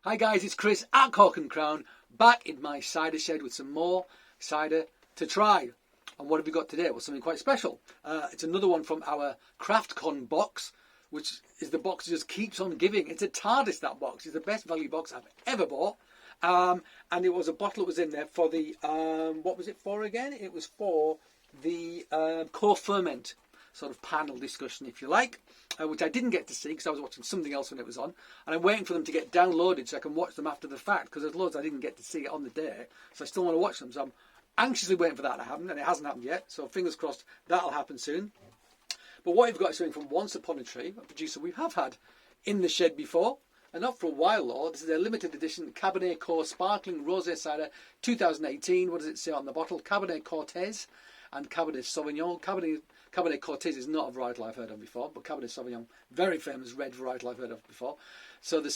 Hi guys, it's Chris at Cork and Crown, back in my cider shed with some more cider to try. And what have we got today? Well, something quite special. It's another one from our CraftCon box, which is the box that just keeps on giving. It's a TARDIS, that box. It's the best value box I've ever bought. And it was a bottle that was in there for the, what was it for again? It was for the co-ferment sort of panel discussion, if you like, which I didn't get to see because I was watching something else when it was on, and I'm waiting for them to get downloaded so I can watch them after the fact, because there's loads I didn't get to see on the day, so I still want to watch them. So I'm anxiously waiting for that to happen, and it hasn't happened yet, so fingers crossed that'll happen soon. But what we've got is something from Once Upon a Tree, a producer we have had in the shed before, and not for a while though. This is a limited edition Cabernet Core Sparkling Rosé Cider 2018. What does it say on the bottle? Cabernet Cortez and Cabernet Sauvignon. Cabernet Cortez is not a varietal I've heard of before, but Cabernet Sauvignon, very famous red varietal I've heard of before. So the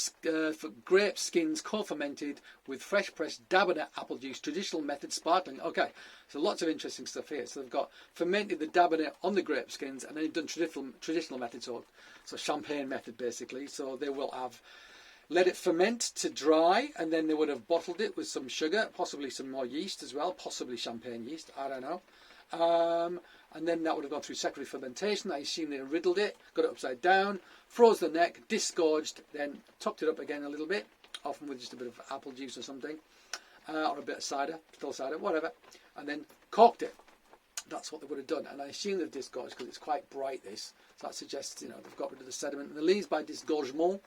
for grape skins co-fermented with fresh pressed Cabernet apple juice, traditional method sparkling. Okay, so lots of interesting stuff here. So they've got fermented the Cabernet on the grape skins, and then they've done traditional methods, so champagne method basically. So they will have let it ferment to dry, and then they would have bottled it with some sugar, possibly some more yeast as well, possibly champagne yeast, I don't know. And then that would have gone through secondary fermentation. I assume they riddled it, got it upside down, froze the neck, disgorged, then topped it up again a little bit, often with just a bit of apple juice or something, or a bit of cider, still cider, whatever, and then corked it. That's what they would have done. And I assume they've disgorged because it's quite bright, this. So that suggests, they've got rid of the sediment and the leaves by disgorgement,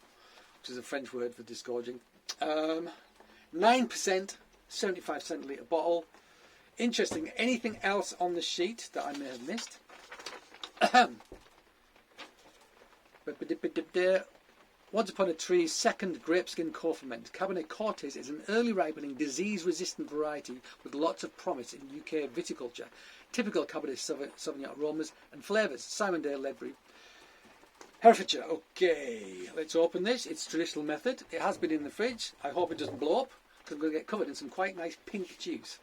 which is a French word for disgorging. 9%, 75 centilitre bottle. Interesting. Anything else on the sheet that I may have missed? Once Upon a Tree's second grapeskin co-ferment. Cabernet Cortez is an early ripening, disease-resistant variety with lots of promise in UK viticulture. Typical Cabernet Sauvignon aromas and flavours. Simon Dale, Ledbury, Herefordshire. Okay, let's open this. It's traditional method. It has been in the fridge. I hope it doesn't blow up, because I'm going to get covered in some quite nice pink juice.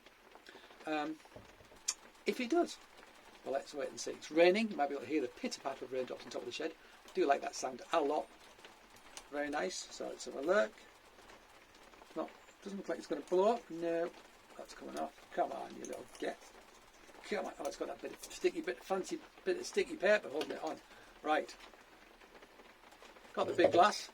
If it does, well, let's wait and see. It's raining. You might be able to hear the pitter-patter of raindrops on top of the shed. I do like that sound a lot. Very nice. So let's have a look. Doesn't look like it's going to blow up. No, that's coming off. Come on, you little get. Come on. Oh, it's got that fancy bit of sticky paper holding it on. Right. Got the big glass.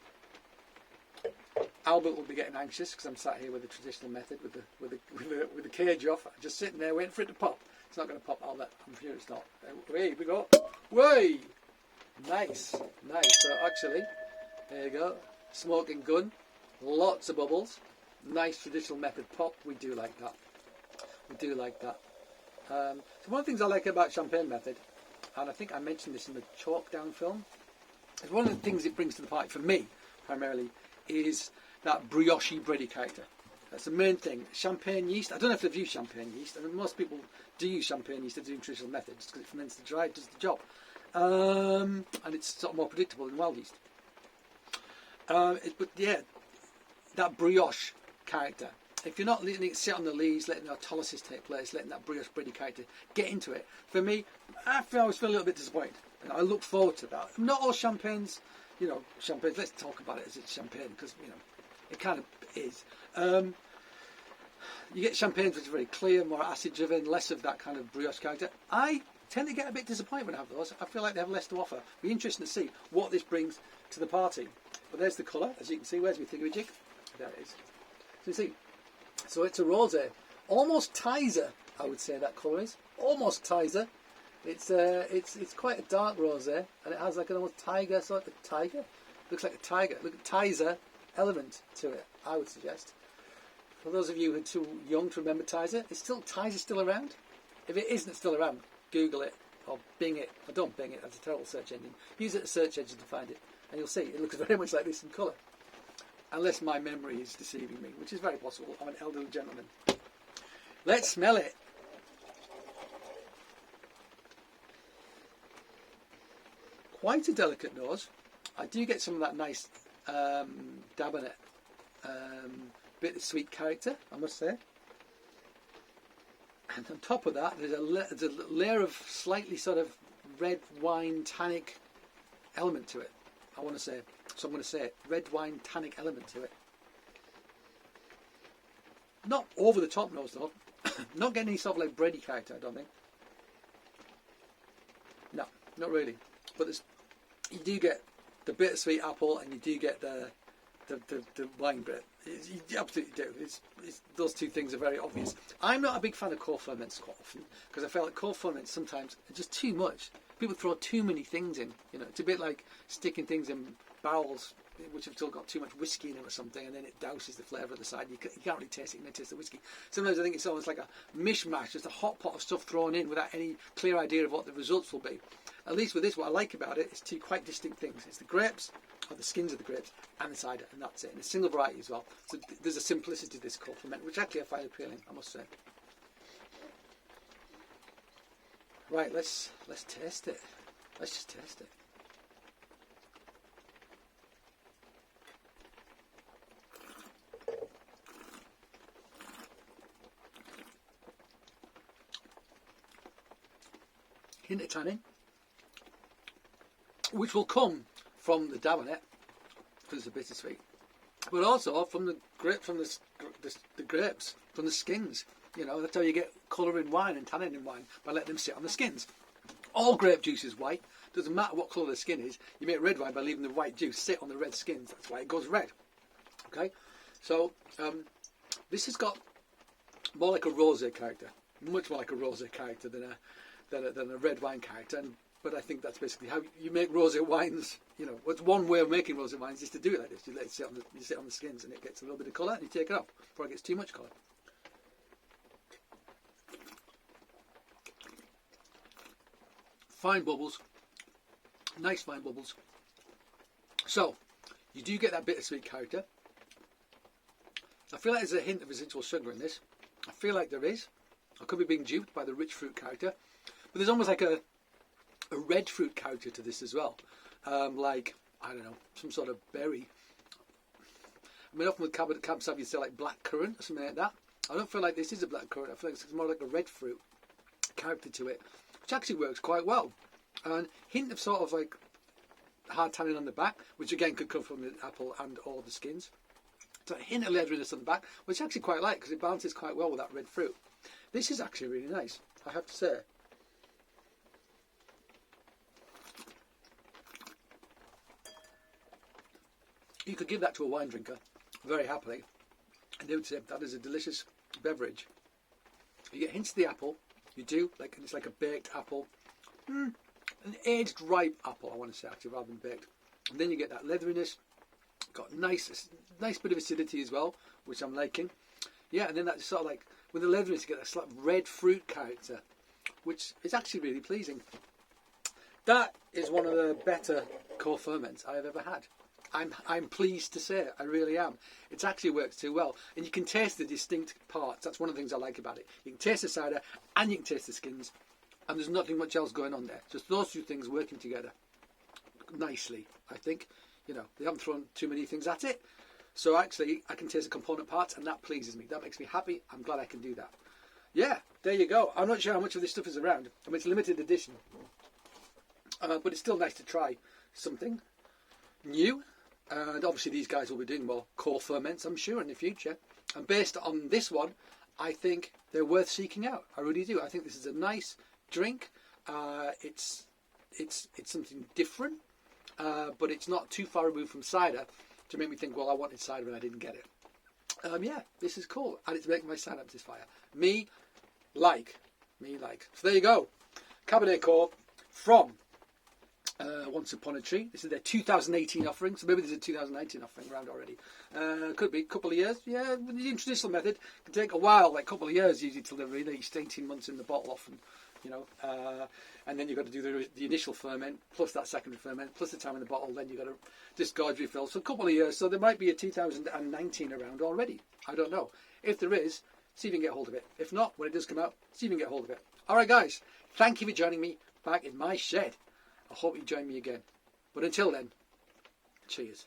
Albert will be getting anxious because I'm sat here with the traditional method with the cage off, just sitting there waiting for it to pop. It's not going to pop, Albert. I'm sure it's not. Here we go. Way! Nice. So actually, there you go. Smoking gun. Lots of bubbles. Nice traditional method pop. We do like that. So one of the things I like about champagne method, and I think I mentioned this in the Chalk Down film, is one of the things it brings to the party for me primarily is that brioche bready character. That's the main thing. Champagne yeast, I don't know if they've used champagne yeast. I mean, most people do use champagne yeast to do traditional methods because it ferments to dry, it does the job. And it's sort of more predictable than wild yeast. But yeah, that brioche character. If you're not letting it sit on the leaves, letting the autolysis take place, letting that brioche bready character get into it, for me, I always feel a little bit disappointed. I look forward to that. Not all champagnes, champagnes, let's talk about it as it's champagne, because, it kind of is. You get champagnes which are very clear, more acid driven, less of that kind of brioche character. I tend to get a bit disappointed when I have those. I feel like they have less to offer. It'll be interesting to see what this brings to the party. But there's the colour, as you can see. Where's my thingamajig? There it is. So you see, so it's a rosé. Almost Tizer, I would say that colour is. Almost Tizer. It's quite a dark rosé, and it has like an almost tiger, sort of tiger. Looks like a tiger. Look at Tizer element to it, I would suggest. For those of you who are too young to remember Tizer, Tizer's still around? If it isn't still around, Google it or Bing it. Or don't Bing it, that's a terrible search engine. Use it as a search engine to find it, and you'll see it looks very much like this in colour. Unless my memory is deceiving me, which is very possible. I'm an elderly gentleman. Let's smell it. Quite a delicate nose. I do get some of that nice Cabernet bit of sweet character, I must say. And on top of that, there's a layer of slightly sort of red wine tannic element to it. I want to say, so I'm going to say it. Red wine tannic element to it. Not over the top nose though. Not getting any sort of like bready character, I don't think. No, not really. But you do get the bittersweet apple, and you do get the wine bit. You absolutely do. Those two things are very obvious. I'm not a big fan of co-ferments quite often, because I feel like co-ferments sometimes are just too much. People throw too many things in. You know, it's a bit like sticking things in barrels which have still got too much whiskey in it or something, and then it douses the flavour at the side. You can't really taste it. You can taste the whiskey. Sometimes I think it's almost like a mishmash, just a hot pot of stuff thrown in without any clear idea of what the results will be. At least with this, what I like about it is two quite distinct things. It's the grapes, or the skins of the grapes, and the cider, and that's it. And it's single variety as well. So there's a simplicity to this co-ferment, which actually I find appealing, I must say. Right, let's taste it. Let's just taste it. Hint of tannin, which will come from the Cabernet, because it's a bittersweet, but also from the grapes, from the grapes, from the skins. You know, that's how you get colour in wine and tannin in wine, by letting them sit on the skins. All grape juice is white. Doesn't matter what colour the skin is. You make red wine by leaving the white juice sit on the red skins. That's why it goes red. Okay, so this has got more like a rosé character, much more like a rosé character than a red wine character. But I think that's basically how you make rosé wines. You know, what's one way of making rosé wines is to do it like this. You let it sit on the skins, and it gets a little bit of colour, and you take it off before it gets too much colour. Fine bubbles, nice fine bubbles. So you do get that bittersweet character. I feel like there's a hint of residual sugar in this. I feel like there is. I could be being duped by the rich fruit character, but there's almost like a red fruit character to this as well. Like, I don't know, some sort of berry. I mean, often with Cab Sav you say like black currant or something like that. I don't feel like this is a black currant. I feel like it's more like a red fruit character to it, which actually works quite well. And hint of sort of like hard tannin on the back, which again could come from the apple and or the skins. So a hint of leatheriness on the back, which I actually quite like because it balances quite well with that red fruit. This is actually really nice, I have to say. You could give that to a wine drinker very happily, and they would say that is a delicious beverage. You get hints of the apple, you do, like it's like a baked apple, an aged ripe apple, I want to say actually, rather than baked. And then you get that leatheriness, got nice bit of acidity as well, which I'm liking. Yeah, and then that's sort of like, with the leatheriness you get that slight red fruit character, which is actually really pleasing. That is one of the better co-ferments I have ever had. I'm pleased to say it, I really am. It actually works too well. And you can taste the distinct parts. That's one of the things I like about it. You can taste the cider and you can taste the skins. And there's nothing much else going on there. Just those two things working together nicely, I think. You know, they haven't thrown too many things at it. So actually, I can taste the component parts and that pleases me. That makes me happy. I'm glad I can do that. Yeah, there you go. I'm not sure how much of this stuff is around. I mean, it's limited edition. But it's still nice to try something new. And obviously these guys will be doing more co-ferments, I'm sure, in the future. And based on this one, I think they're worth seeking out. I really do. I think this is a nice drink. It's something different, but it's not too far removed from cider to make me think, well, I wanted cider and I didn't get it. Yeah, this is cool. And it's making my synapses fire. Me like. So there you go. Cabernet Corp from Once Upon a Tree. This is their 2018 offering, so maybe there's a 2019 offering around already. Could be a couple of years. Yeah, with the traditional method can take a while, like a couple of years usually till they're released. 18 months in the bottle often, you know. And then you've got to do the initial ferment plus that secondary ferment plus the time in the bottle. Then you've got to disgorge refill. So a couple of years. So there might be a 2019 around already. I don't know. If there is, see if you can get hold of it. If not, when it does come out, see if you can get hold of it. All right, guys. Thank you for joining me back in my shed. I hope you join me again. But until then, cheers.